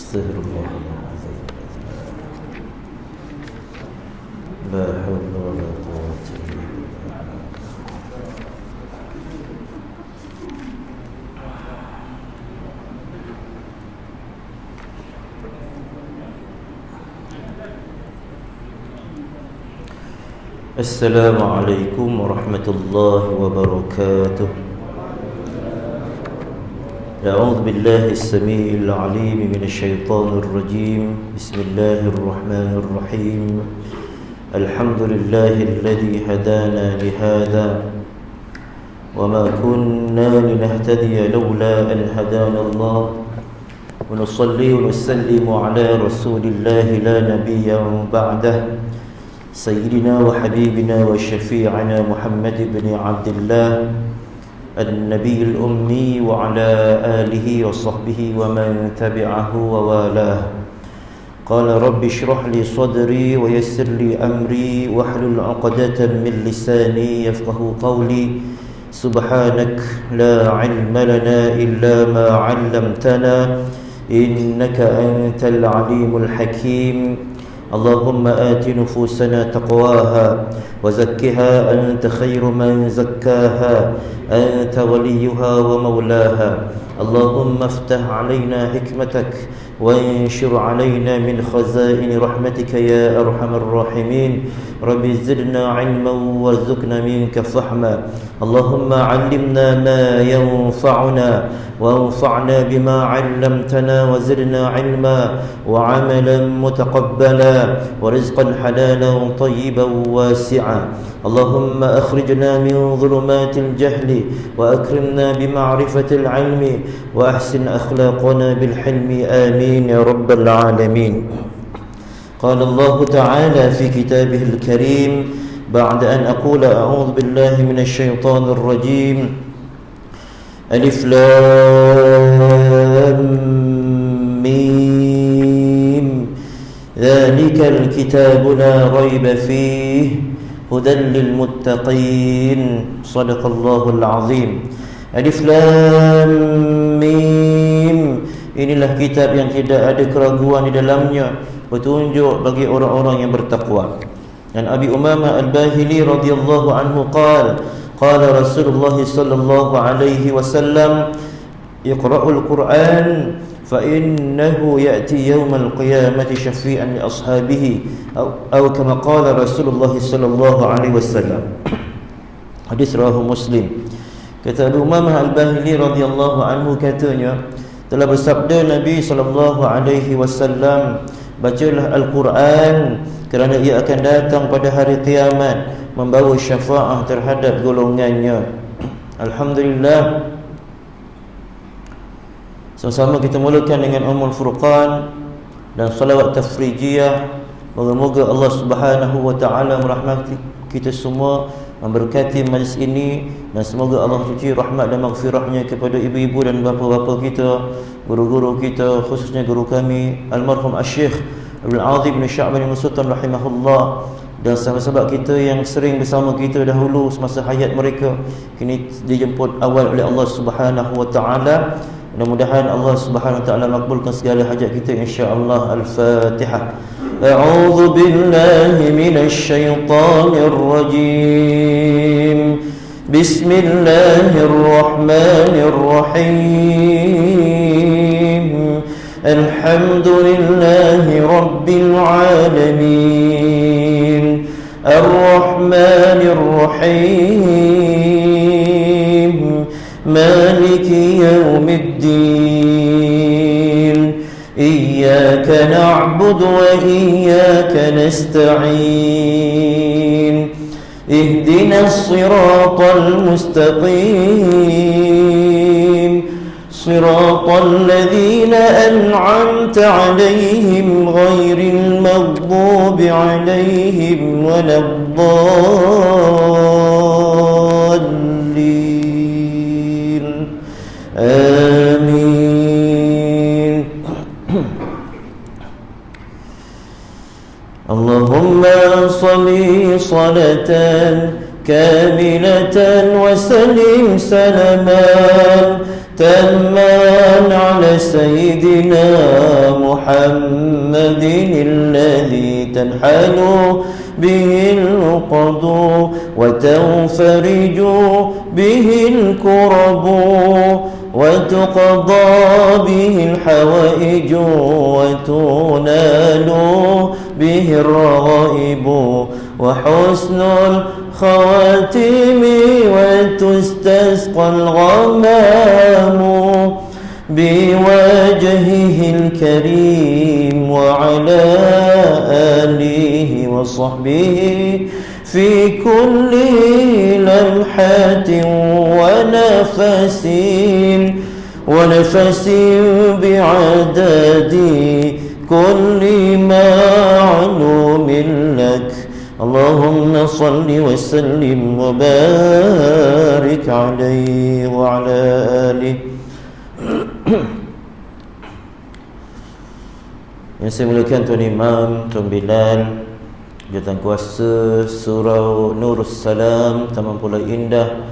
Astaghfirullahaladzim. La hawla wa la quwwata illa billah. Assalamualaikum warahmatullahi wabarakatuh. أعوذ بالله السميع العليم من الشيطان الرجيم. بسم الله الرحمن الرحيم. الحمد لله الذي هدانا لهذا وما كنا لنهتدي لولا أن هدانا الله ونصلي ونسلم على رسول الله لا نبي بعده سيدنا وحبيبنا وشفيعنا محمد بن عبد الله النبي الأمي وعلى آله وصحبه ومن تبعه ووالاه. قال رب اشرح لي صدري ويسر لي أمري واحلل عقدة من لساني يفقه قولي. سبحانك لا علم لنا إلا ما علمتنا إنك أنت العليم الحكيم. اللهم آت نفوسنا تقواها وزكها أنت خير من زكاها أنت وليها ومولاها. اللهم افتح علينا حكمتك وانشر علينا من خزائن رحمتك يا أرحم الراحمين. رب زدنا علما وارزقنا منك فهما. اللهم علمنا ما ينفعنا وانفعنا بما علمتنا وزدنا علما وعملا متقبلا ورزقا حلالا طيبا واسعا. اللهم أخرجنا من ظلمات الجهل وأكرمنا بمعرفة العلم وأحسن أخلاقنا بالحلم آمين يا رب العالمين. قال الله تعالى في كتابه الكريم بعد أن أقول أعوذ بالله من الشيطان الرجيم ألف لام ميم ذلك الكتاب لا ريب فيه هدى للمتقين. صدق الله العظيم. Alif Lam Mim. Inilah kitab yang tidak ada keraguan di dalamnya, petunjuk bagi orang-orang yang bertakwa. Dan Abi Umamah Al-Bahili radhiyallahu anhu qala Rasulullah sallallahu alaihi wasallam iqra'ul Qur'an fa innahu ya'ti yawmal qiyamati syafi'an li ashabihi atau kama qala Rasulullah sallallahu alaihi wasallam. Hadis rawahu Muslim. Kata Abu Umamah Al-Bahili radhiyallahu anhu, katanya telah bersabda Nabi sallallahu alaihi wasallam, bacalah Al-Quran kerana ia akan datang pada hari kiamat membawa syafaah terhadap golongannya. Alhamdulillah. Sama-sama kita mulakan dengan Ummul Furqan dan salawat tafrijiyah. Moga-moga Allah Subhanahu wa taala merahmati kita semua, memberkati majlis ini, dan semoga Allah cuci rahmat dan maghfirahnya kepada ibu-ibu dan bapa-bapa kita, guru-guru kita, khususnya guru kami almarhum Asy-Syaikh Abdul Azim bin Sya'ban bin Sultan rahimahullah, dan sahabat-sahabat kita yang sering bersama kita dahulu semasa hayat mereka, kini dijemput awal oleh Allah Subhanahu wa taala. Mudah-mudahan Allah Subhanahu wa taala makbulkan segala hajat kita insya-Allah. Al-Fatihah. A'udzu billahi minasy syaithanir rajim. Bismillahirrahmanirrahim. Alhamdulillahi rabbil alamin. Ar-Rahmanir Rahim. Maliki yaumiddin. إياك نعبد وإياك نستعين. اهدنا الصراط المستقيم. صراط الذين أنعمت عليهم غير المغضوب عليهم ولا الضالين. آمين. اللهم صل صلاة كاملة وسلم سلاما تاما على سيدنا محمد محمد الذي تنحل به العقد وتنفرج به الكرب وتقضى به الحوائج وتنال به الرغائب وحسن الخواتم وتستسقى الغمام بوجهه الكريم وعلى آله وصحبه في كل لمحة ونفس بعدد كل معلوم لك اللهم صل وسلم وبارك عليه وعلى آله. Yang saya muliakan Tuan Imam, Tuan Bilal, Jawatan Kuasa Surau Nurus Salam, Taman Pulau Indah,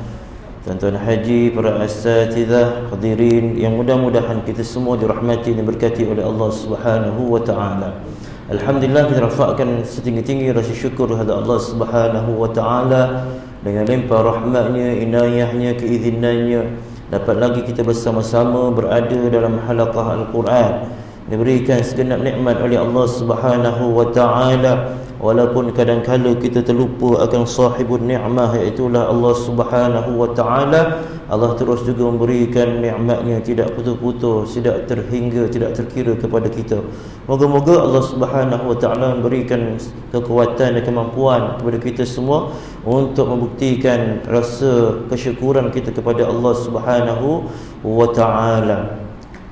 tuan-tuan haji, para asatidzah, hadirin yang mudah-mudahan kita semua dirahmati dan berkati oleh Allah Subhanahu wa taala. Alhamdulillah, kita rafakkan setinggi-tinggi rasa syukur kepada Allah Subhanahu wa taala dengan limpah rahmatnya, inayahnya, keizinannya dapat lagi kita bersama-sama berada dalam halaqah Al-Quran, diberikan segenap nikmat oleh Allah Subhanahu wa taala. Walaupun kadang-kala kita terlupa akan sahibun ni'mah, iaitulah Allah Subhanahu wa taala, Allah terus juga memberikan nikmatnya tidak putus-putus, tidak terhingga, tidak terkira kepada kita. Moga-moga Allah Subhanahu wa taala memberikan kekuatan dan kemampuan kepada kita semua untuk membuktikan rasa kesyukuran kita kepada Allah Subhanahu wa taala.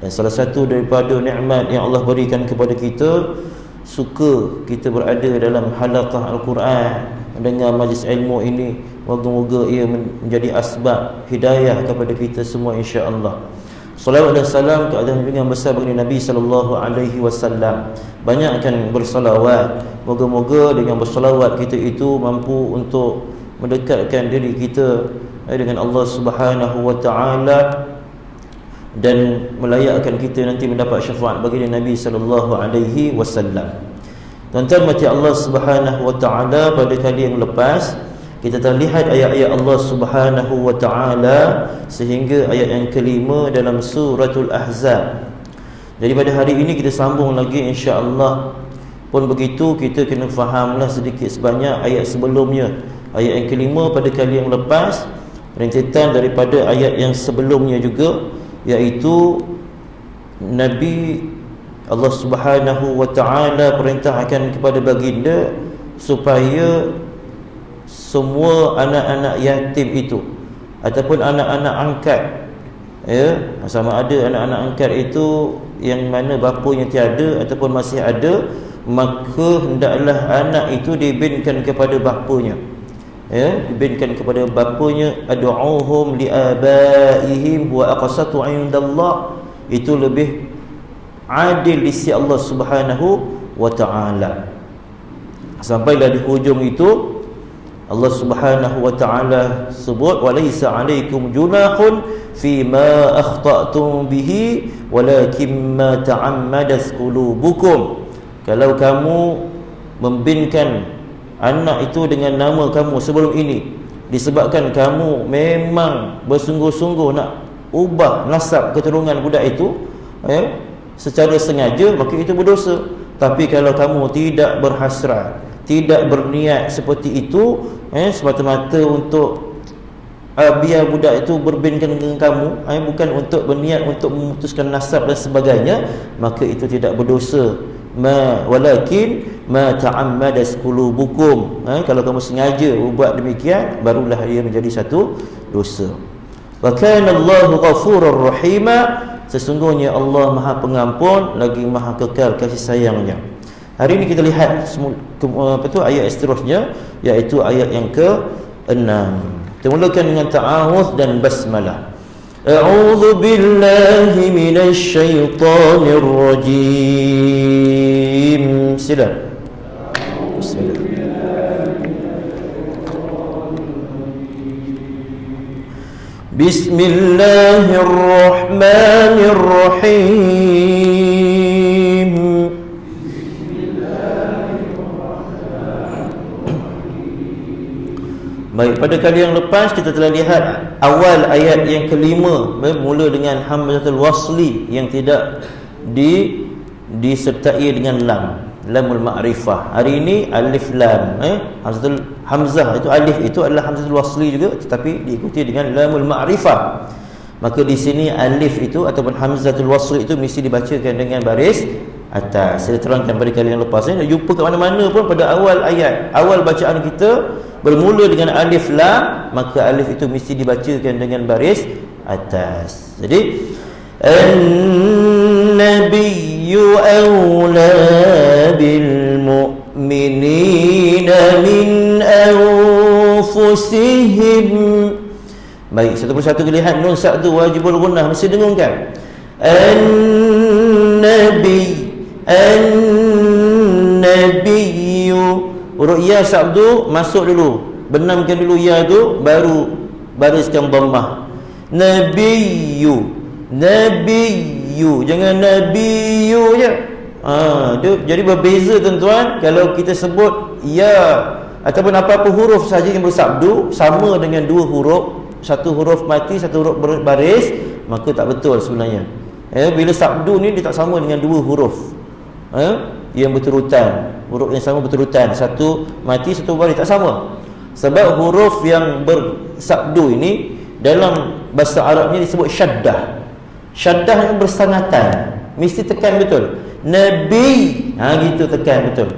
Dan salah satu daripada nikmat yang Allah berikan kepada kita, suka kita berada dalam halaqah Al-Quran, mendengar majlis ilmu ini. Moga-moga ia menjadi asbab hidayah kepada kita semua, insya-Allah. Salawat dan salam ke atas junjungan besar baginda Nabi sallallahu alaihi wasallam. Banyakkan bersalawat. Moga-moga dengan bersalawat kita itu mampu untuk mendekatkan diri kita dengan Allah Subhanahu wa taala dan melayakkan kita nanti mendapat syafaat baginda Nabi sallallahu alaihi wasallam. Tuan-tuan mati Allah Subhanahu wa taala, pada kali yang lepas kita telah lihat ayat-ayat Allah Subhanahu wa taala sehingga ayat yang kelima dalam suratul Ahzab. Jadi pada hari ini kita sambung lagi, insya-Allah. Pun begitu, kita kena fahamlah sedikit sebanyak ayat sebelumnya. Ayat yang kelima pada kali yang lepas rentetan daripada ayat yang sebelumnya juga, iaitu Nabi Allah Subhanahu wa taala perintahkan kepada baginda supaya semua anak-anak yatim itu ataupun anak-anak angkat, ya, sama ada anak-anak angkat itu yang mana bapanya tiada ataupun masih ada, maka hendaklah anak itu dibinkan kepada bapanya, ya, dibinkan kepada bapanya. Ad'uhum liabaihim wa aqsatu 'indallah, itu lebih adil di sisi Allah Subhanahu wa taala. Sampailah di hujung itu Allah Subhanahu wa taala sebut, walaysa 'alaikum junahun fima akhta'tum bihi walakin ma ta'ammadat qulubukum. Kalau kamu membinkan anak itu dengan nama kamu sebelum ini disebabkan kamu memang bersungguh-sungguh nak ubah nasab keturunan budak itu, secara sengaja, maka itu berdosa. Tapi kalau kamu tidak berhasrat, tidak berniat seperti itu, semata-mata untuk biar budak itu berbinkan dengan kamu, bukan untuk berniat untuk memutuskan nasab dan sebagainya, maka itu tidak berdosa. Walakin ma ta'ammadas qulubukum, kalau kamu sengaja buat demikian, barulah ia menjadi satu dosa. Wa kana Allahu ghafurur rahima, sesungguhnya Allah Maha Pengampun lagi Maha Kekal kasih sayangnya. Hari ini kita lihat ayat seterusnya, iaitu ayat yang ke-6. Kita mulakan dengan ta'awudz dan basmalah. A'udzu billahi minasy syaithanir rajim. Sila. Bismillah. Bismillahirrahmanirrahim. pada kali yang lepas kita telah lihat awal ayat yang kelima bermula dengan hamzatul wasli yang tidak disertai dengan lamul ma'rifah. Hari ini alif lam, hamzah itu alif itu adalah hamzatul wasli juga, tetapi diikuti dengan lamul ma'rifah. Maka di sini alif itu ataupun hamzatul wasli itu mesti dibacakan dengan baris atas. Saya terangkan pada kali yang lepas. Saya jumpa kat mana-mana pun pada awal ayat, awal bacaan kita bermula dengan alif lam, maka alif itu mesti dibacakan dengan baris atas. Jadi an-nabiyyu awla bil mu'minina min anfusihim. Baik, satu persatu kita lihat nun sa'du wajibul gunnah, mesti dengungkan. An-nabiyyu, huruf ya sa'du masuk dulu, benamkan dulu ya tu, baru bariskan dhammah. Nabiyyu, jangan nabiyyu je. Jadi berbeza tuan-tuan. Kalau kita sebut ya ataupun apa-apa huruf saja yang bersabdu sama dengan dua huruf, satu huruf mati, satu huruf baris, maka tak betul sebenarnya. Bila sabdu ni dia tak sama dengan dua huruf yang berterutan, huruf yang sama berterutan, satu mati satu baris, tak sama. Sebab huruf yang bersabdu ini dalam bahasa Arabnya disebut syaddah. Syaddah yang bersangatan, mesti tekan betul. Nabi, gitu tekan betul.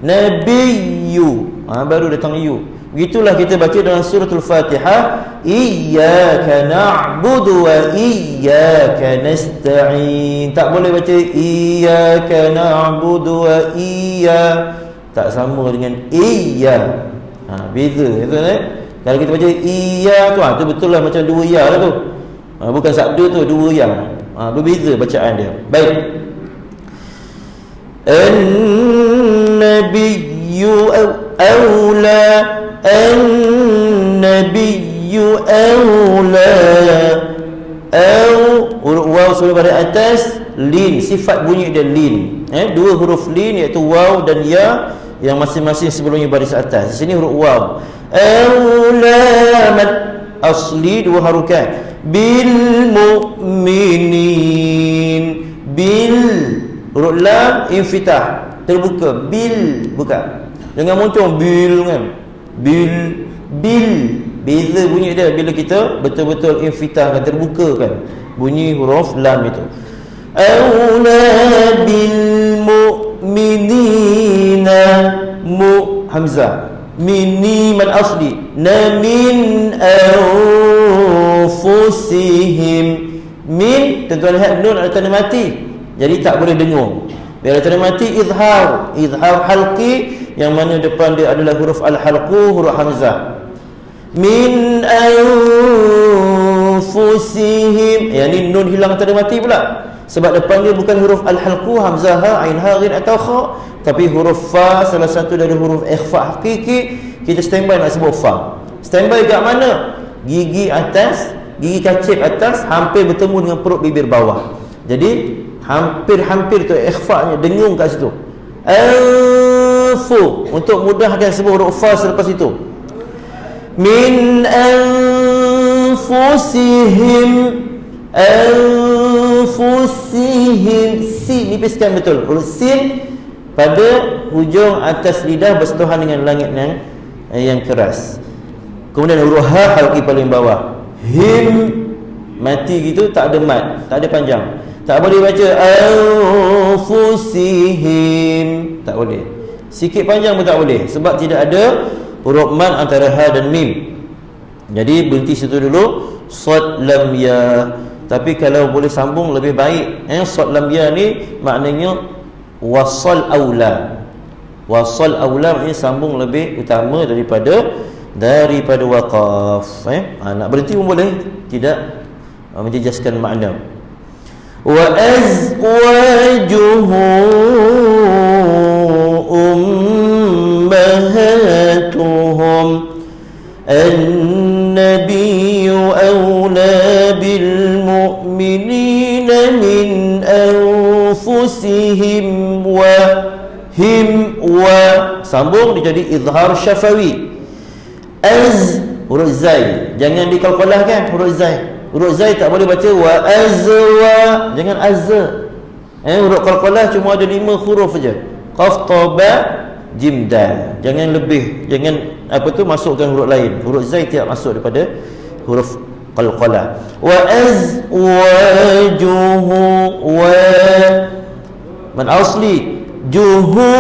Nabiyyu, baru datang yu. Begitulah kita baca dalam suratul Fatihah, iyyaka na'budu wa iyyaka nasta'in. Tak boleh baca iyyaka na'budu wa tak sama dengan iya. Beza itu Kalau kita baca iya tu, tu betul lah macam dua ya lah tu. Bukan sabdu tu, dua ya. Berbeza bacaan dia. Baik. An-nabiyyu awla, an-nabiyyu awla. Huruf waw sebelum pada atas, lin, sifat bunyi dia lin. Dua huruf lin iaitu waw dan ya yang masing-masing sebelumnya baris atas. Di sini huruf waw. Awla mad asli dua harokat. Bil mu'minin, bil huruf lam infitah terbuka, bil buka. Jangan muncul bil kan. Bil beza bunyi dia bila kita betul-betul infitahkan, terbukakan bunyi huruf lam itu. Awla bil mu'minina, mu hamzah, mini man asli, na min anfusihim. Min, tuan-tuan lihat nun ada tanda mati, jadi tak boleh dengung. Bila tanda mati izhar halqi, yang mana depan dia adalah huruf al-halqu, huruf hamzah. Min anfusihim, yang ni nun hilang tanda mati pula, sebab depan dia bukan huruf al-halqu, hamzah, ha, ain, ha, ghin atau kha, tapi huruf fa, salah satu dari huruf ikhfa hakiki. Kita standby nak sebut fa. Standby kat mana? Gigi atas, gigi kacip atas hampir bertemu dengan perut bibir bawah. Jadi hampir-hampir tu ikhfa-nya, dengung kat situ. Anfu, untuk mudahkan sebut huruf fa selepas itu. Min anfusihim, anfusihim, sin nipiskan betul. Huruf sin pada hujung atas lidah bersentuhan dengan langit yang keras. Kemudian huruf ha halqi paling bawah. Him mati gitu, tak ada mat, tak ada panjang. Tak boleh baca anfusihim, tak boleh. Sikit panjang pun tak boleh, sebab tidak ada huruf mad antara ha dan mim. Jadi berhenti situ dulu. Sad lam ya. Tapi kalau boleh sambung lebih baik. Sad lam ya ni maknanya wasal aula. Wasal aula maknanya sambung lebih utama daripada waqaf. Nak berhenti pun boleh, tidak menjejaskan makna. Wa azwajuhu ummahatuhum, an-nabiyyu awla bil mu'minina min anfusihim wa him, wa sambung dia jadi izhar syafawi. huruf zai. Jangan dikalkulahkan huruf zai. Huruf zai tak boleh baca wa azwa. Jangan azza. Huruf qalqalah cuma ada 5 huruf saja. Qaf, ta, ba, jim, dal. Jangan lebih, jangan masukkan huruf lain. Huruf zai tidak masuk daripada huruf qalqalah. Wa azwajuhu wa man asli juhu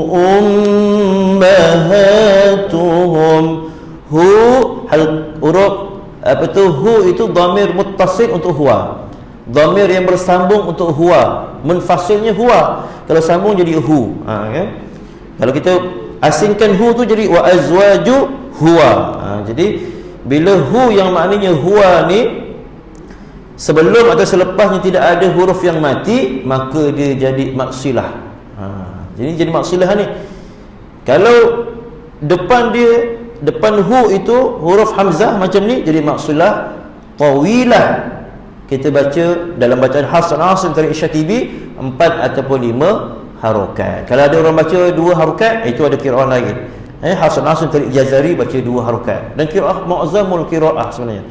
ummahatuhum. Hu huruf hu itu dhamir muttasil untuk huwa. Dhamir yang bersambung untuk huwa. Munfasilnya huwa. Kalau sambung jadi hu. Kan? Kalau kita asingkan hu tu jadi wa azwaju huwa. Jadi bila hu yang maknanya huwa ni sebelum atau selepasnya tidak ada huruf yang mati, maka dia jadi maksilah. Jadi maksilah ni. Kalau depan hu itu huruf hamzah macam ni, jadi maksilah tawilah. Kita baca dalam bacaan Hafs dan Asim dari Syatibi 4 ataupun 5 harokat. Kalau ada orang baca 2 harokat, itu ada qiraah lain. Hafs dan Asim dari Jazari baca 2 harokat. Dan qiraah mu'zamul qiraah sebenarnya.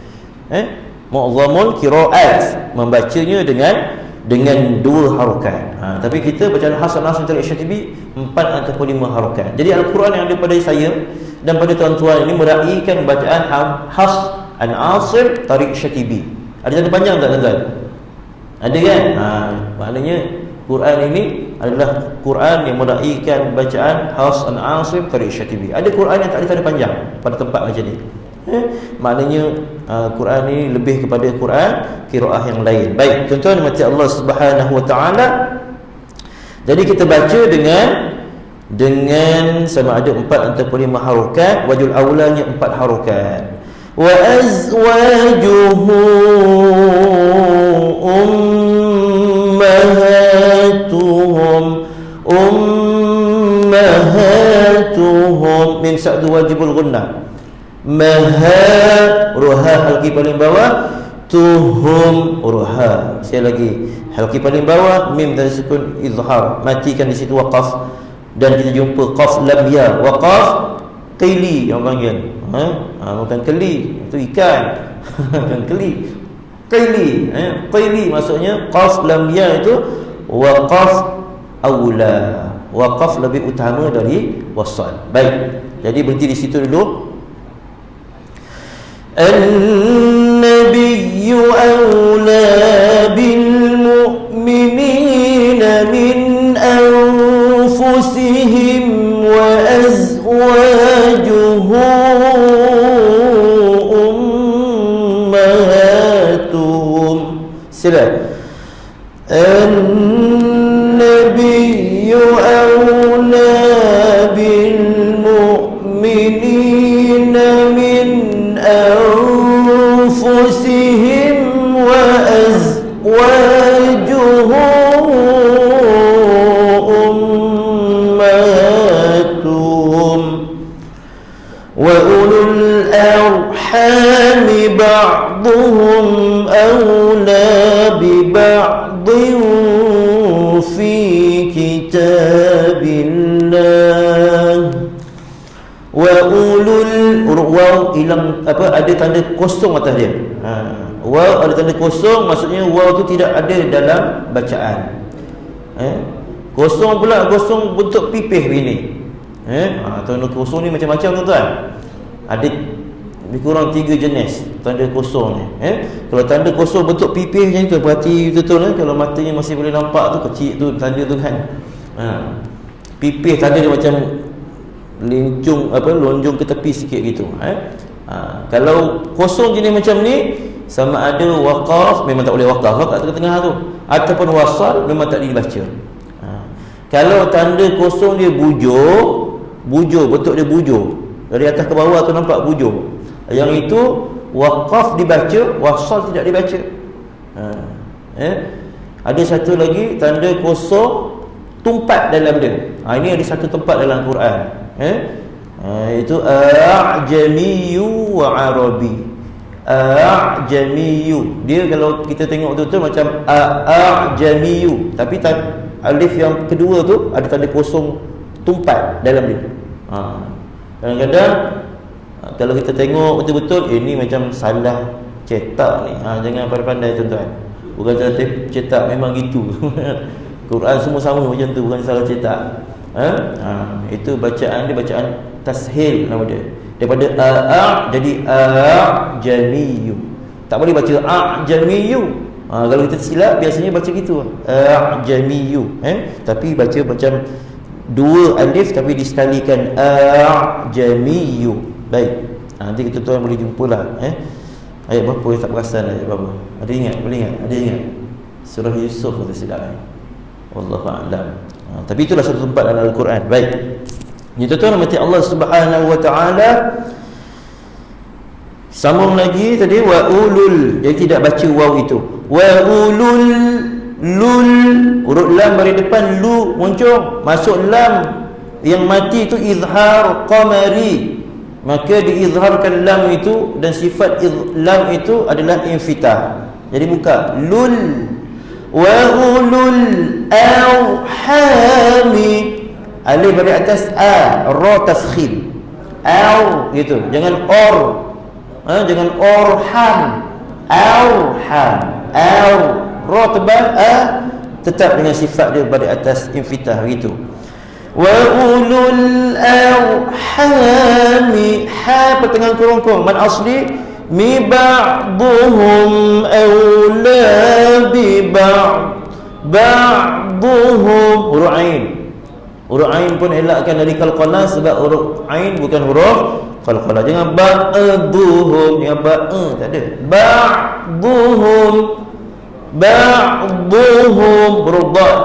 Mu'zamul qiraat membacanya dengan 2 harokat. Tapi kita bacaan Hafs dan Asim dari Syatibi 4 ataupun 5 harokat. Jadi Al-Quran yang ada pada saya dan pada tuan-tuan ini meraihkan bacaan Hafs dan Asim dari Syatibi. Ada tanda panjang tak tuan-tuan? Ada kan? Maknanya Quran ini adalah Quran yang meraihkan bacaan Hafs dan Asim dari Syatibi. Ada Quran yang tak ada tanda panjang pada tempat macam ni. Maknanya Quran ini lebih kepada Quran qiraah yang lain. Baik, tuan-tuan mati Allah Subhanahu wa taala. Jadi kita baca dengan sama ada 4 ataupun 5 harokat. Wajul awlanya 4 harokat. Wa azwajuhu ummahatuhum min sa'du wajibul gunnah. Maha ruha halqi paling bawah, tuhum ruha. Sekali lagi, halqi paling bawah, mim dan sukun izhar, matikan di situ waqaf. Dan kita jumpa qaf lam ya, waqaf qili yang panggil. Bukan keli, itu ikan. Bukan keli. Qili, qili maksudnya qaf lam ya itu waqaf aula. Waqaf lebih utama dari wasal. Baik. Jadi berhenti di situ dulu. An-nabiyyu awla bil mu'minina min anfusihim wa azwajuhu ummahatuhum. Sila. An-nabiyyu awla bil mu'minina min أنفسهم وأزواجهم أمهاتهم وأولو الأرحام بعضهم أولى ببعض في كتاب الله Waulul waw hilang ada tanda kosong atas dia. Waw ada tanda kosong, maksudnya waw tu tidak ada dalam bacaan. Kosong pula, kosong bentuk pipih begini. Tanda kosong ni macam-macam tuan-tuan. Ada lebih kurang 3 jenis tanda kosong ni. Kalau tanda kosong bentuk pipih macam tu, perhati betul-betul kalau matanya masih boleh nampak tu, kecil tu tanda tu kan. Pipih tanda dia macam lonjong ke tepi sikit gitu. Kalau kosong jenis macam ni, sama ada waqaf, memang tak boleh waqaf kat tengah-tengah tu, ataupun wasal, memang tak dibaca. Kalau tanda kosong dia bujur, bentuk dia bujur, dari atas ke bawah tu nampak bujur, yang itu waqaf dibaca, wasal tidak dibaca. Ada satu lagi tanda kosong tumpat dalam dia. Ini ada satu tempat dalam Quran. Itu a'jamiyyu wa arabi. A'jamiyyu, dia kalau kita tengok betul-betul macam a'jamiyyu, tapi alif yang kedua tu ada tanda kosong tumpat dalam dia. Kadang-kadang kalau kita tengok betul-betul, ini macam salah cetak ni. Jangan pandai-pandai tuan-tuan. Bukan salah cetak, memang gitu. Quran semua sama macam tu, bukan salah cetak. Itu bacaan dia, bacaan tashil nama dia. Daripada jadi a'jamiyyu. Tak boleh baca a'jamiyyu. Kalau kita silap biasanya baca gitu, a'jamiyyu. Tapi baca macam dua alif tapi disekalikan, a'jamiyyu. Baik. Nanti kita tuan boleh jumpalah. Ayat berapa yang tak perasan, ayat berapa? Ada ingat? Boleh ingat? Ada ingat? Surah Yusuf kita silap. Wallahu a'lam. Tapi itulah satu tempat dalam Al-Quran. Baik. Ini tuan-tuan mati Allah Subhanahu wa taala. Sambung lagi tadi, wa ulul. Dia tidak baca waw itu. Wa ulul, lul, huruf lam dari depan lu muncul, masuk lam yang mati itu izhar qamari, maka diizharkan lam itu, dan sifat lam itu adalah infitah. Jadi buka lul. Wa ulul arhami, alif dari atas ra tafkhim, gitu, jangan jangan orham, ra tebal, tetap dengan sifat dia pada atas infitah gitu. Wa ulul arhami, pertengahan kurung man asli, mi ba'duhum awla bi ba'duhum, huruf ain. Huruf ain pun elakkan dari qalqalah, sebab huruf ain bukan huruf qalqalah. Jangan ba'duhum, jangan tak ada. Ba'duhum huruf dad.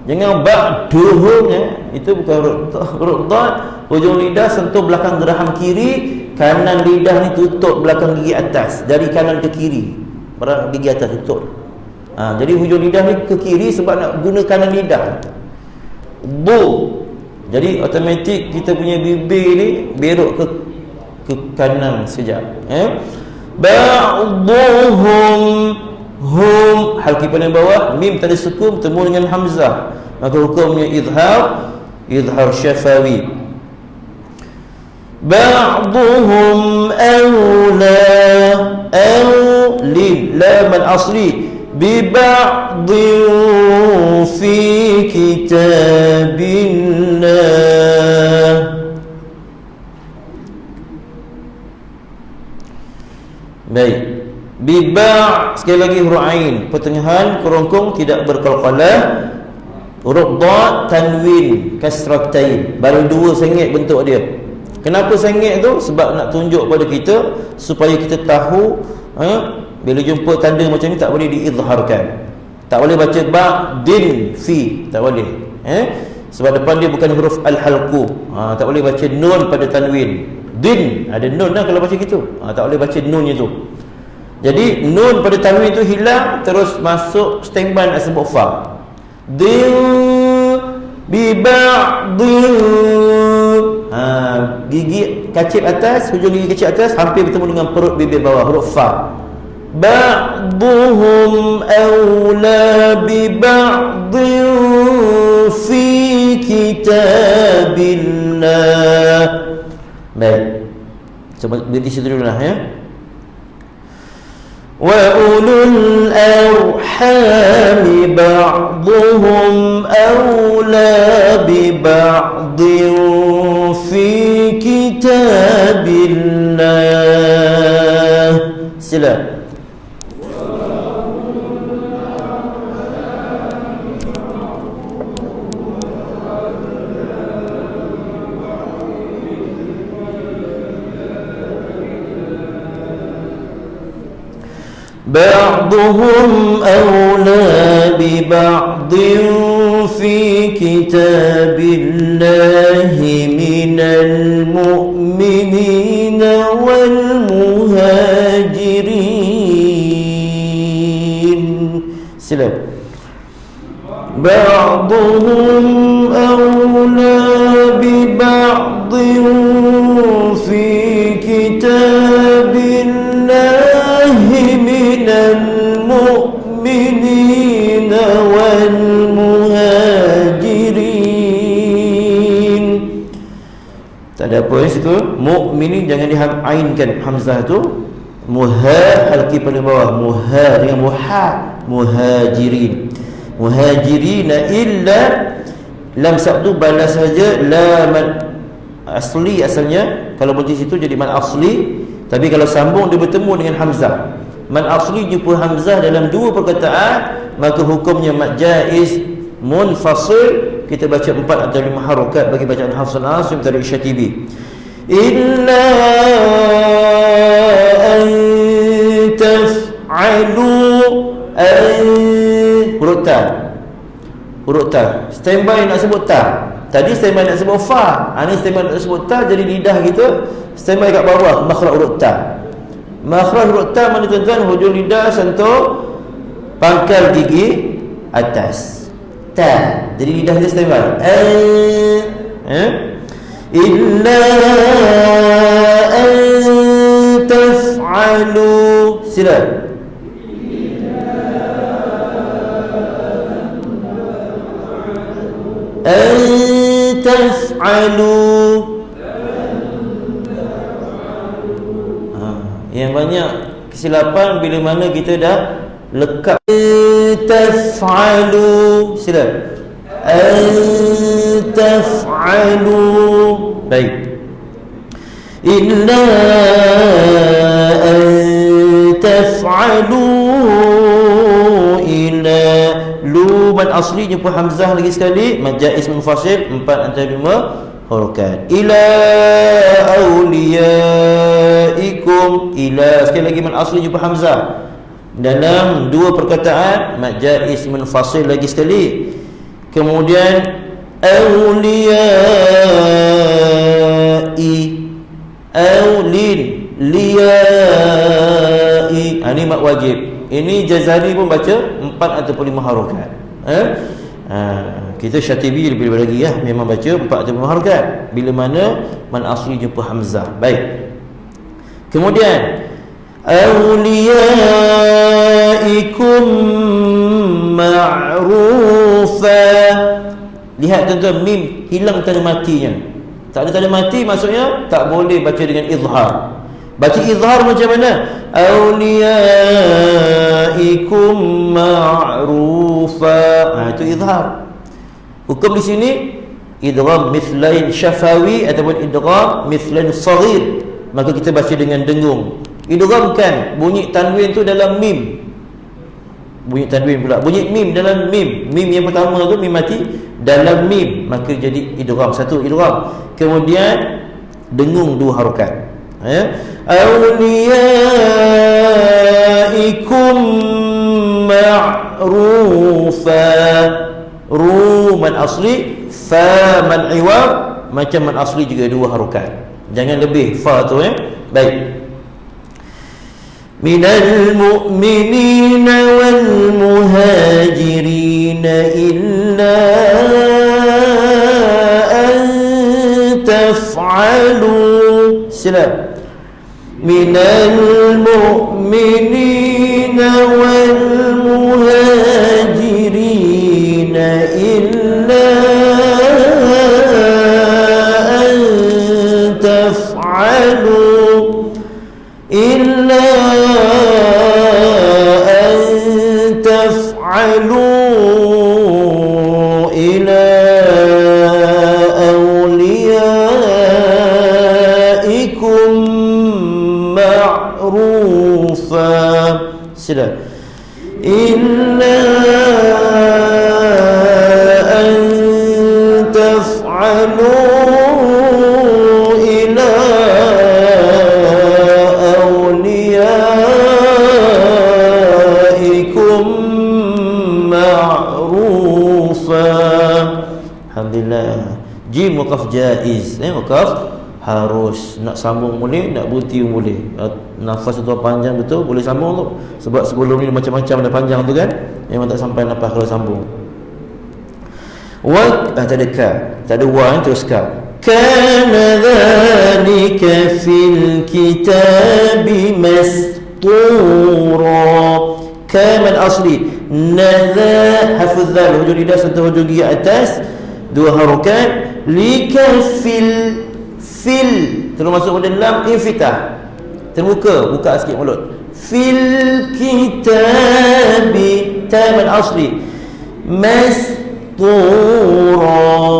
Jangan ba'duhum, itu bukan huruf dad. Hujung lidah sentuh belakang geraham kiri, kanan lidah ni tutup belakang gigi atas, dari kanan ke kiri, belakang gigi atas tutup. Jadi hujung lidah ni ke kiri sebab nak guna kanan lidah. Jadi automatik kita punya bibir ni berok ke kanan sekejap. Ba'duhum hum, halki paling bawah, mim tanda sukun bertemu dengan hamzah, maka hukumnya izhar syafawi. Ba'duhum awla, lil lam al-asli, bi ba'din fi kitabillah. Baik. Bi sekali lagi huruf ain, pertengahan kerongkong tidak berqalqalah. Huruf dad tanwin kasratain, baru dua sengit bentuk dia. Kenapa sengit tu? Sebab nak tunjuk pada kita supaya kita tahu, bila jumpa tanda macam ni tak boleh diizharkan. Tak boleh baca ba'din fi, tak boleh. Sebab depan dia bukan huruf al-halqu. Tak boleh baca nun pada tanwin. Din ada nun dah kalau baca gitu. Tak boleh baca nunnya tu. Jadi nun pada tanwin tu hilang, terus masuk standby nak sebut fa. Din bi ba'din. Gigi kacip atas, hujung gigi kacip atas hampir bertemu dengan perut bibir bawah, huruf fa. Ba'duhum awla bi ba'din fi kitabillah. Baik, coba berhenti situ dulu lah ya. Wa ulul arhami ba'duhum awla bi ba'din fi kitabillah. Sila. بعضهم أولى ببعض في كتاب الله من المؤمنين والمهاجرين. سلام. بعضهم أولى ببعض في كتاب الله من المؤمنين والمهاجرين. Tak ada apa situ mukminin jangan diainkan hamzah tu. Halki paling bawah, dengan muhajirin. Muhajirina illa lam sabtu balas saja la man asli asalnya. Kalau berhenti situ jadi man asli, tapi kalau sambung dia bertemu dengan hamzah. Man asli jumpa hamzah dalam dua perkataan, maka hukumnya mad jaiz munfasil. Kita baca 4 atau 5 harokat bagi bacaan Hafs dan Asim dari Syatibi. Illa an taf'alu huruf ta. Standby nak sebut ta. Tadi standby nak sebut fa. Ini standby nak sebut ta, jadi lidah kita standby kat bawah makhraj huruf ta. Makhraj huruf ta mana tuan-tuan? Hujung lidah sentuh pangkal gigi atas. Ta. Jadi lidah kita standby. Illa an taf'alu. Sila. An taf'alu. Yang banyak kesilapan bila mana kita dah lekat taf'alu. Sila. An taf'alu. Baik. Illa an taf'alu ila lu man asli jumpa hamzah lagi sekali, mad jaiz munfasil 4 antara 5 harokat. Ila auliyaikum. Ila sekali lagi man asli jumpa hamzah dalam dua perkataan, mad jaiz munfasil lagi sekali. Kemudian aulin liyai. Ini mad wajib. Ini Jazari pun baca 4 ataupun 5 harokat. Kita Syatibi lebih lagi ya, memang baca 4 atau 5 harokat bila mana man asli jumpa hamzah. Baik. Kemudian awliyaikum ma'rufa. Lihat tuan-tuan, mim hilang tanda matinya. Tak ada tanda mati, maksudnya tak boleh baca dengan izhar. Baca izhar macam mana? Awliyaikum ma'rufa. Itu izhar. Hukum di sini idgham mithlain syafawi ataupun idgham mithlain saghir. Maka kita baca dengan dengung. Idghamkan bunyi tanwin tu dalam mim. Bunyi tanwin pula. Bunyi mim dalam mim. Mim yang pertama tu mim mati dalam mim, maka jadi idgham. Satu idgham. Kemudian dengung 2 harokat. Awliyaikum ma'rufa. Ru man asli, fa man iwab. Macam man asli juga 2 harokat. Jangan lebih fa tu Baik. Minal mu'minina wal muhajirina illa an taf'alu. Sila. Minal mu'minina wal muhajirina illa an taf'alu. Illa an taf'alu ila awliyaikum ma'rufa. Sila. Illa an taf'alu ila awliyaikum ma'rufa. Alhamdulillah. Jim wakaf jaiz. Wakaf harus. Nak sambung boleh, nak berhenti boleh. Nafas tu panjang betul, boleh sambung tu. Sebab sebelum ni macam-macam dah panjang tu kan, memang tak sampai nafas kalau sambung. Tak ada ka, tak ada wa, terus ka. Kana dhalika fil kitabi mastura. Kaman asli nadha hafuz dhal, hujung lidah sentuh hujung gigi atas 2 harokat. Lika fil terus masuk pada lam infitah, terbuka, buka sikit mulut. Fil kitabi, tam al-asli mastura,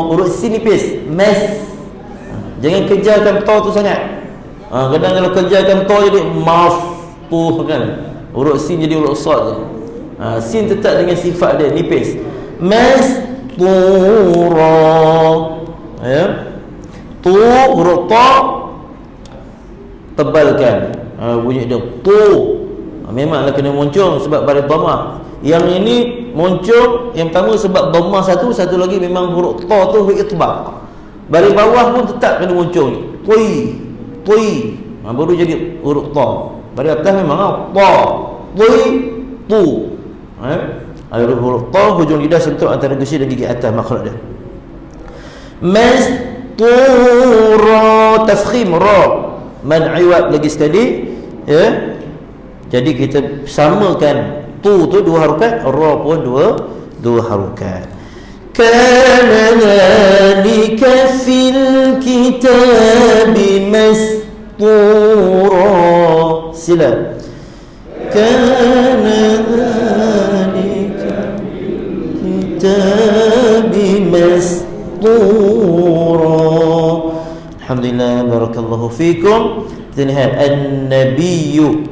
huruf sin nipis, jangan kejarkan to tu sangat. Kadang kalau kejarkan to jadi maftuh kan, huruf sin jadi huruf sad je. Sin tetap dengan sifat dia nipis, mastura, ya. Tu huruf ta tebalkan, bunyi dia tu. Memanglah kena moncong sebab baris dhamma. Yang ini moncong yang pertama sebab dhamma satu lagi memang huruf ta tu huruf itbaq. Baris bawah pun tetap kena moncong. Tui. Baru jadi huruf ta. Baris atas memang ta. Tui, tu. Huruf ta hujung lidah sentuh antara gusi dan gigi atas makhraj dia. Mastura, tafkhim ra. Man iwad lagi sekali, ya. Jadi kita samakan tu dua harokat, ra pun dua harokat. Kana dhalika fil kitabi mastura. Sila. Kana dhalika fil kitabi mastura. Alhamdulillah, barakallahu fikum. Kita lihat an-nabiyyu.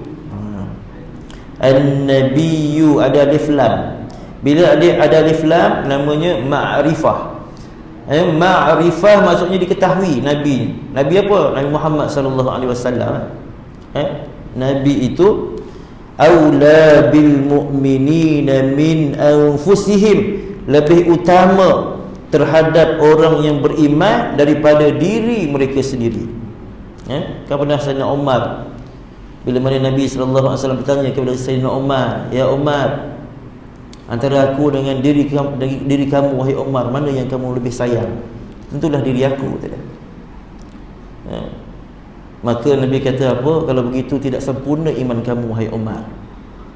An-nabiyyu ada alif lam. Bila ada alif lam namanya ma'rifah. Ma'rifah maksudnya diketahui nabi. Nabi apa? Nabi Muhammad sallallahu alaihi wasallam. Nabi itu aula bil mu'minina min anfusihim, lebih utama terhadap orang yang beriman daripada diri mereka sendiri. Kan pernah Sayyidina Umar, bila mana Nabi SAW bertanya kepada Sayyidina Umar, ya Umar, antara aku dengan diri kamu wahai Umar, mana yang kamu lebih sayang? Tentulah diri aku, tidak. Maka Nabi kata apa? Kalau begitu tidak sempurna iman kamu wahai Umar.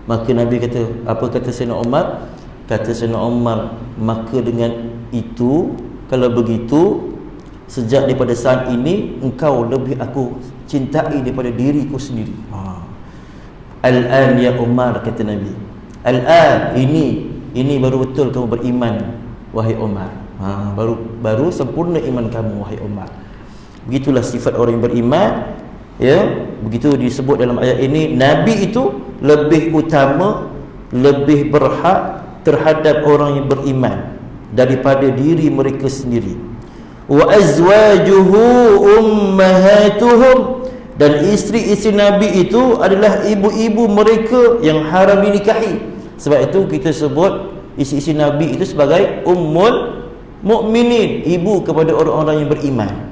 Maka Nabi kata, apa kata Sayyidina Umar? Kata Sayyidina Umar, maka dengan itu, kalau begitu, sejak daripada saat ini engkau lebih aku cintai daripada diriku sendiri. Al-an ya Umar, kata Nabi. Al-an, ini baru betul kamu beriman wahai Umar. Baru sempurna iman kamu wahai Umar. Begitulah sifat orang yang beriman, ya. Begitu disebut dalam ayat ini, Nabi itu lebih utama, lebih berhak terhadap orang yang beriman daripada diri mereka sendiri. Wa azwajuhu ummahatuhum, dan isteri-isteri Nabi itu adalah ibu-ibu mereka yang haram dinikahi. Sebab itu kita sebut isteri-isteri Nabi itu sebagai ummul mukminin, ibu kepada orang-orang yang beriman.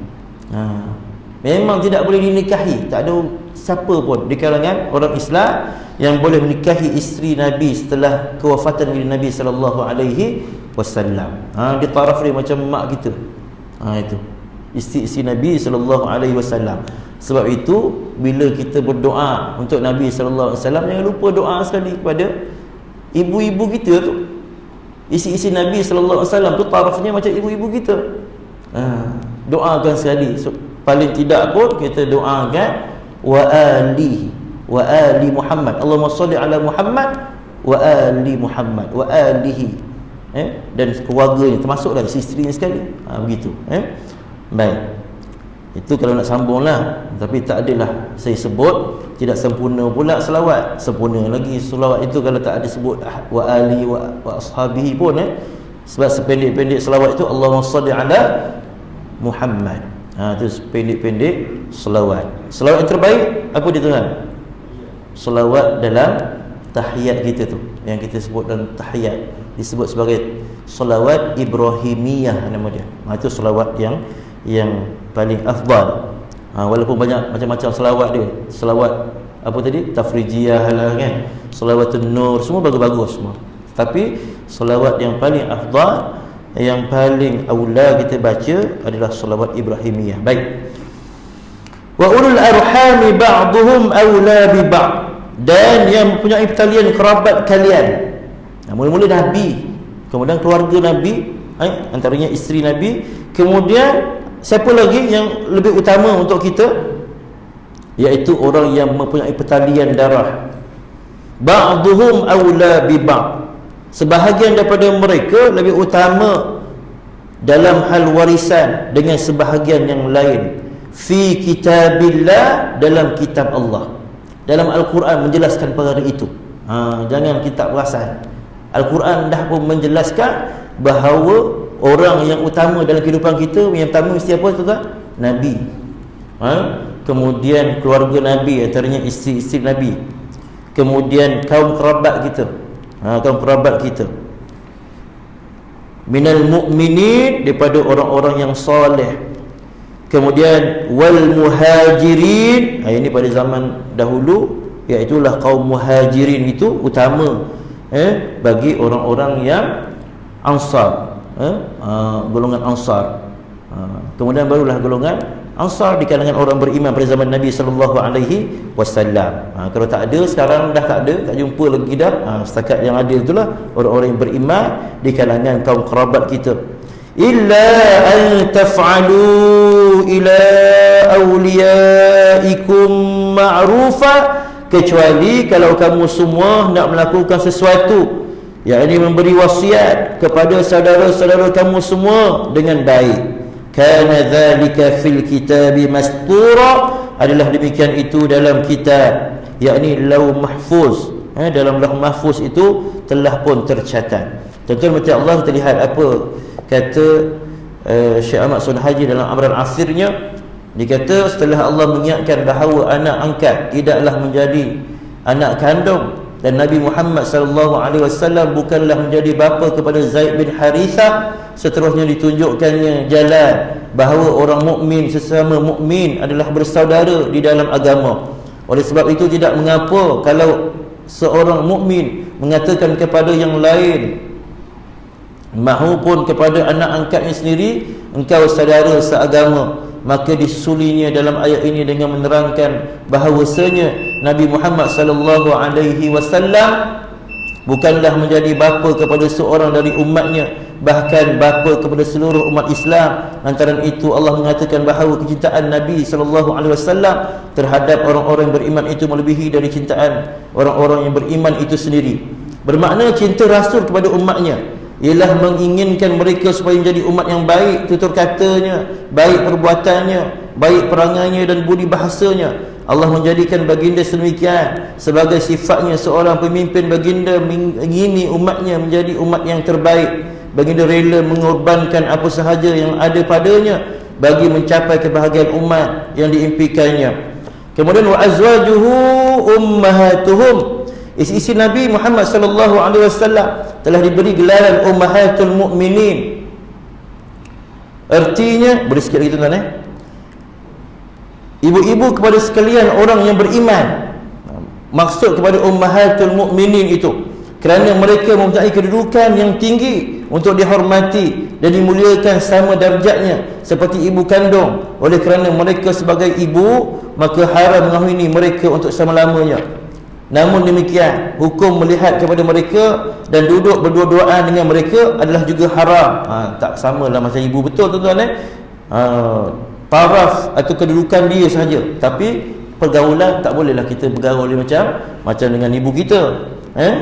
Memang tidak boleh dinikahi. Tak ada siapa pun di kalangan orang Islam yang boleh menikahi isteri Nabi setelah kewafatan Nabi sallallahu alaihi wasallam. Dia taraf dia macam mak kita. Itu isteri Nabi sallallahu alaihi wasallam. Sebab itu bila kita berdoa untuk Nabi sallallahu alaihi wasallam, jangan lupa doa sekali kepada ibu-ibu kita tu. Isteri Nabi sallallahu alaihi wasallam tu tarafnya macam ibu-ibu kita. Doakan sekali. Paling tidak pun kita doakan wa ali Muhammad. Allahumma salli ala Muhammad wa ali Muhammad wa alihi. Dan keluarganya termasuklah isterinya sekali. Begitu. Baik. Itu kalau nak sambung lah. Tapi tak adalah saya sebut tidak sempurna pula selawat. Sempurna lagi selawat itu kalau tak ada sebut wa ali wa ashabihi pun. Sebab sependek-pendek selawat itu Allahumma salli ala Muhammad. Itu pendek-pendek selawat. Selawat yang terbaik apa dia tuan? Selawat dalam tahiyat kita tu, yang kita sebut dalam tahiyat, disebut sebagai selawat Ibrahimiyah nama dia. Itu selawat yang paling afdal. Walaupun banyak macam-macam selawat dia. Selawat apa tadi? Tafrijiyah lah kan. Selawatun Nur, semua bagus-bagus semua. Tapi selawat yang paling afdal, yang paling aula kita baca adalah selawat Ibrahimiyah. Baik. Wa ulul arhami ba'duhum aula bi ba'd, dan yang mempunyai talian kerabat kalian. Mula-mula Nabi, kemudian keluarga Nabi, antaranya isteri Nabi, kemudian siapa lagi yang lebih utama untuk kita? Iaitu orang yang mempunyai pertalian darah. Ba'duhum awla bi ba'd. Sebahagian daripada mereka lebih utama dalam hal warisan dengan sebahagian yang lain. Fi kitabillah, dalam kitab Allah. Dalam Al-Quran menjelaskan perkara itu. Jangan kita perasan. Al-Quran dah pun menjelaskan bahawa orang yang utama dalam kehidupan kita, yang pertama mesti apa tuan-tuan? Nabi. Kemudian keluarga Nabi, antaranya isteri-isteri Nabi. Kemudian kaum kerabat kita, kaum kerabat kita. Minal mu'minin, daripada orang-orang yang soleh. Kemudian wal muhajirin, ini pada zaman dahulu, iaitulah kaum muhajirin itu utama bagi orang-orang yang Ansar, golongan Ansar. Kemudian barulah golongan Ansar di kalangan orang beriman pada zaman Nabi SAW. Kalau tak ada, sekarang dah tak ada, tak jumpa lagi dah. Setakat yang ada itulah orang-orang yang beriman di kalangan kaum kerabat kita. Illa an taf'alu ila awliyaikum ma'rufa, kecuali kalau kamu semua nak melakukan sesuatu, yakni memberi wasiat kepada saudara-saudara kamu semua dengan baik. Kana dzalika fil kitabi mastura, adalah demikian itu dalam kitab, yakni Lauh Mahfuz. Dalam Lauh Mahfuz itu telah pun tercatat. Tuan-tuan macam Allah, kita lihat apa kata Syekh Ahmad Sunnah Haji dalam Amran Asirnya. Dia kata setelah Allah mengingatkan bahawa anak angkat tidaklah menjadi anak kandung, dan Nabi Muhammad SAW bukanlah menjadi bapa kepada Zaid bin Harithah, seterusnya ditunjukkannya jalan bahawa orang mukmin sesama mukmin adalah bersaudara di dalam agama. Oleh sebab itu tidak mengapa kalau seorang mukmin mengatakan kepada yang lain, mahupun kepada anak angkatnya sendiri, engkau saudara seagama, maka disusulinya dalam ayat ini dengan menerangkan bahawasanya Nabi Muhammad SAW bukanlah menjadi bapa kepada seorang dari umatnya, bahkan bapa kepada seluruh umat Islam. Lantaran itu Allah mengatakan bahawa kecintaan Nabi SAW terhadap orang-orang yang beriman itu melebihi dari cintaan orang-orang yang beriman itu sendiri. Bermakna cinta Rasul kepada umatnya ialah menginginkan mereka supaya menjadi umat yang baik tutur katanya, baik perbuatannya, baik perangainya dan budi bahasanya. Allah menjadikan baginda sedemikian sebagai sifatnya seorang pemimpin. Baginda mengingini umatnya menjadi umat yang terbaik. Baginda rela mengorbankan apa sahaja yang ada padanya bagi mencapai kebahagiaan umat yang diimpikannya. Kemudian wa azwajuhu ummahatuhum, isteri Nabi Muhammad SAW telah diberi gelaran ummahatul mukminin. Artinya, boleh sikit lagi tuan-tuan, ibu-ibu kepada sekalian orang yang beriman. Maksud kepada ummahatul mukminin itu kerana mereka mempunyai kedudukan yang tinggi untuk dihormati dan dimuliakan sama darjatnya seperti ibu kandung. Oleh kerana mereka sebagai ibu, maka haram menghuni mereka untuk selama-lamanya. Namun demikian, hukum melihat kepada mereka dan duduk berdua-duaan dengan mereka adalah juga haram. Tak samalah macam ibu, betul tuan-tuan. Taraf atau kedudukan dia saja, tapi pergaulan tak bolehlah kita bergaul macam dengan ibu kita.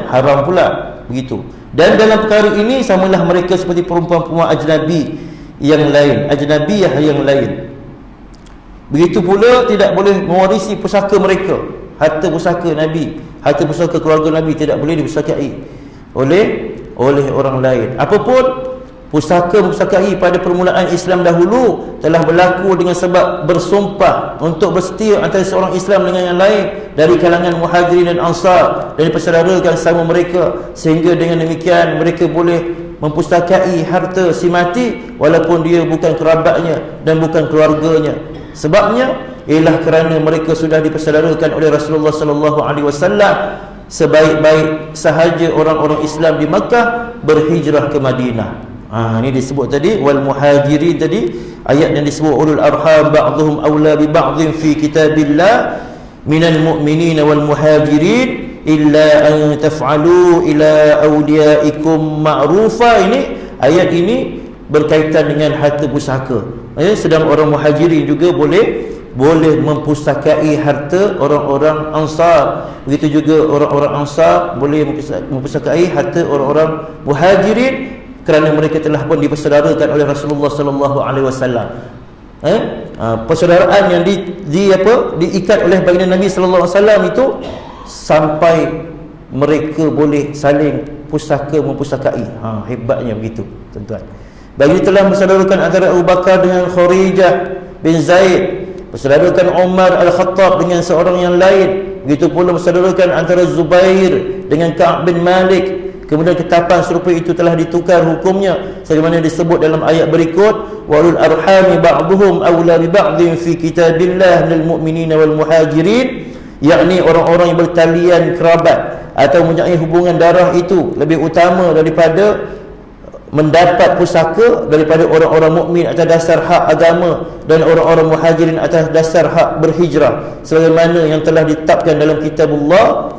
Haram pula begitu. Dan dalam perkara ini samalah mereka seperti perempuan-perempuan ajnabi yang lain, ajnabiyah yang lain. Begitu pula tidak boleh mewarisi pusaka mereka. Harta pusaka Nabi, harta pusaka keluarga Nabi tidak boleh dipusakai oleh orang lain. Apapun pusaka-pusakai pada permulaan Islam dahulu telah berlaku dengan sebab bersumpah untuk bersetia antara seorang Islam dengan yang lain dari kalangan Muhajirin dan Ansar dan dipersaudarakan sama mereka, sehingga dengan demikian mereka boleh mempustakai harta si mati walaupun dia bukan kerabatnya dan bukan keluarganya. Sebabnya ialah kerana mereka sudah dipersaudarakan oleh Rasulullah SAW. Sebaik-baik sahaja orang-orang Islam di Makkah berhijrah ke Madinah. Ini disebut tadi wal muhajirin, tadi ayat yang disebut ulul arham ba'dhum awla bi ba'dhin fi kitabillah minal mu'minina wal muhajirin illa an taf'alu ila awliyaikum ma'rufa. Ini ayat ini berkaitan dengan harta pusaka. Sedang orang muhajirin juga boleh mempustakai harta orang-orang Ansar. Begitu juga orang-orang Ansar boleh mempustakai harta orang-orang muhajirin kerana mereka telah pun dipersaudarakan oleh Rasulullah sallallahu alaihi wasallam. Persaudaraan yang diikat oleh baginda Nabi sallallahu alaihi wasallam itu sampai mereka boleh saling mempustakai. Hebatnya begitu, tuan-tuan. Baginda telah bersaudarakan antara Abu Bakar dengan Kharijah bin Zaid, bersaudarakan Umar Al-Khattab dengan seorang yang lain. Begitu pula bersaudarakan antara Zubair dengan Ka'ab bin Malik. Kemudian ketetapan serupa itu telah ditukar hukumnya sebagaimana disebut dalam ayat berikut, walul arhami ba'duhum awla bi ba'dhin fi kitabillah lil mu'minina wal muhajirin, yakni orang-orang yang bertalian kerabat atau mempunyai hubungan darah itu lebih utama daripada mendapat pusaka daripada orang-orang mukmin atas dasar hak agama dan orang-orang muhajirin atas dasar hak berhijrah, sebagaimana yang telah ditetapkan dalam kitabullah,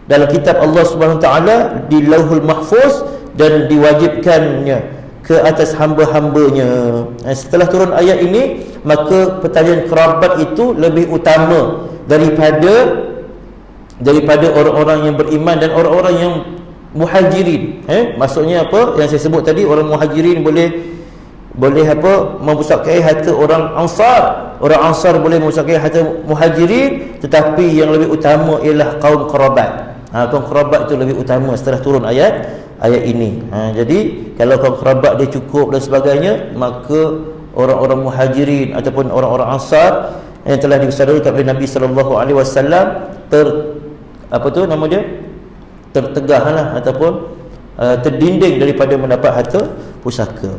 dalam kitab Allah Subhanahu Wa Taala di Lauhul Mahfuz dan diwajibkannya ke atas hamba-hambanya. Setelah turun ayat ini, maka pertalian kerabat itu lebih utama daripada orang-orang yang beriman dan orang-orang yang muhajirin. Maksudnya apa? Yang saya sebut tadi, orang muhajirin boleh mempustakai harta orang Ansar. Orang Ansar boleh mempustakai harta muhajirin, tetapi yang lebih utama ialah kaum kerabat. Kaum kerabat itu lebih utama setelah turun ayat ini. Jadi kalau kaum kerabat dia cukup dan sebagainya, maka orang-orang muhajirin ataupun orang-orang Ansar yang telah disadarkan oleh Nabi sallallahu alaihi wasallam tertegahlah ataupun terdinding daripada mendapat harta pusaka.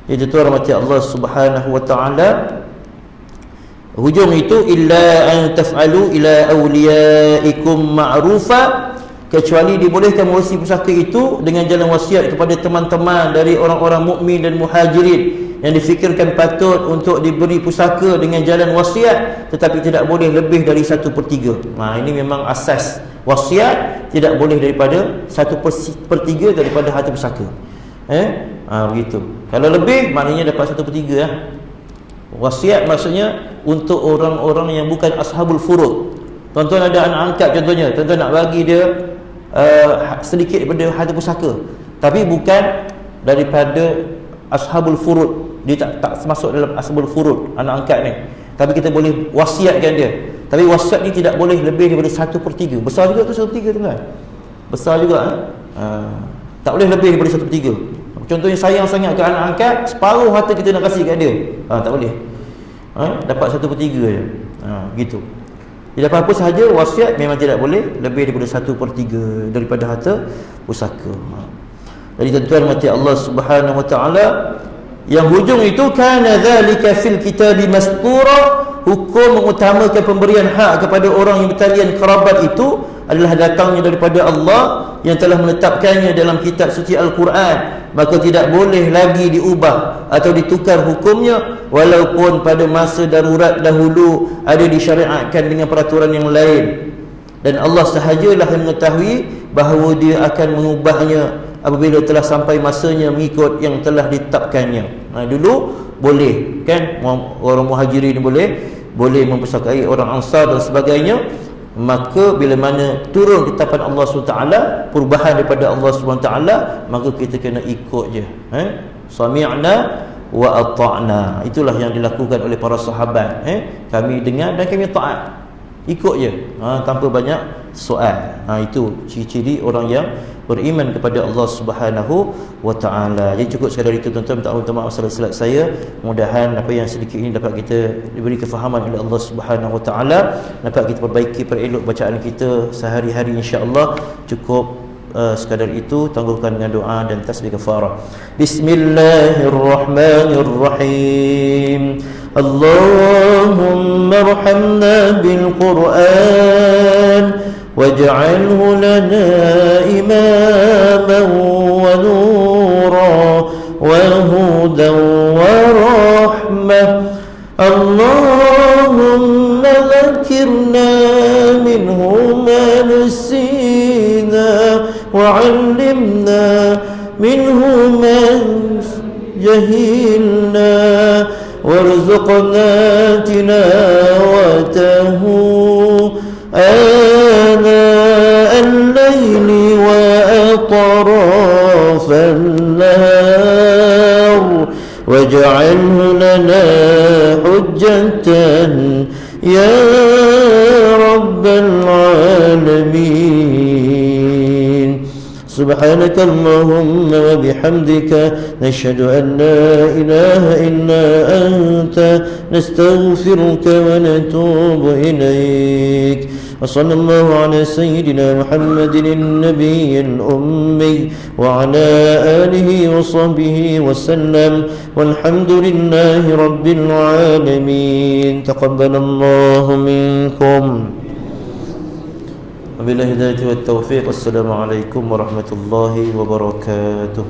Jadi tuan rahmati Allah Subhanahu wa taala, hujung itu illa an taf'alu ila awliyaikum ma'rufa, kecuali dibolehkan mewasi pusaka itu dengan jalan wasiat kepada teman-teman dari orang-orang mukmin dan muhajirin yang difikirkan patut untuk diberi pusaka dengan jalan wasiat, tetapi tidak boleh lebih dari 1/3. Ini memang asas wasiat, tidak boleh daripada 1/3 daripada harta pusaka. Begitu. Kalau lebih maknanya dapat 1/3 Wasiat maksudnya untuk orang-orang yang bukan ashabul furud. Tuan-tuan ada anak angkat contohnya, tuan-tuan nak bagi dia sedikit daripada harta pusaka, tapi bukan daripada ashabul furud. Dia tak masuk dalam ashabul furud anak angkat ni, tapi kita boleh wasiatkan dia. Tapi wasiat ni tidak boleh lebih daripada 1/3. Besar juga tu 1/3 tu kan, besar juga. Tak boleh lebih daripada 1/3. Contohnya sayang sangat ke anak angkat, separuh harta kita nak kasih kat dia, tak boleh. Dapat 1/3 je. Gitu. Jadi apa-apa sahaja wasiat memang tidak boleh lebih daripada 1/3 daripada harta pusaka. Jadi tuan-tuan mati Allah Subhanahu wa taala, yang hujung itu kana dzalika fil kitabi mastura, hukum mengutamakan pemberian hak kepada orang yang bertalian kerabat itu adalah datangnya daripada Allah yang telah menetapkannya dalam kitab suci Al-Quran, maka tidak boleh lagi diubah atau ditukar hukumnya, walaupun pada masa darurat dahulu ada disyariatkan dengan peraturan yang lain. Dan Allah sahajalah yang mengetahui bahawa dia akan mengubahnya apabila telah sampai masanya mengikut yang telah ditetapkannya. Dulu boleh kan, orang muhajirin boleh mempustakai orang Ansar dan sebagainya. Maka bila mana turun ketetapan Allah SWT, perubahan daripada Allah SWT, maka kita kena ikut je. Sami'na wa ata'na. Itulah yang dilakukan oleh para sahabat. Kami dengar dan kami taat. Ikut je, tanpa banyak soal. Itu ciri-ciri orang yang beriman kepada Allah Subhanahu wa taala. Jadi cukup sekadar itu tuan-tuan, minta maaf salah-salah saya. Mudah-mudahan apa yang sedikit ini dapat kita diberi kefahaman oleh Allah Subhanahu wa taala, dapat kita perbaiki, perelok bacaan kita sehari-hari insya-Allah. Cukup sekadar itu, tangguhkan dengan doa dan tasbih kafarah. Bismillahirrahmanirrahim. Allahumma arhamna bil Qur'an واجعله لنا إماما ونورا وهدى ورحمة. اللهم ذكرنا منه ما نسينا وعلمنا منه ما جهلنا وارزقنا تلاوته آناء الليل وأطراف النهار واجعله لنا حجة يا رب العالمين. سبحانك اللهم وبحمدك نشهد أن لا إله إلا أنت نستغفرك ونتوب إليك. وصلى الله على سيدنا محمد النبي الأمي وعلى آله وصحبه وسلم والحمد لله رب العالمين. تقبل الله منكم. وبالله الهداية والتوفيق. السلام عليكم ورحمة الله وبركاته.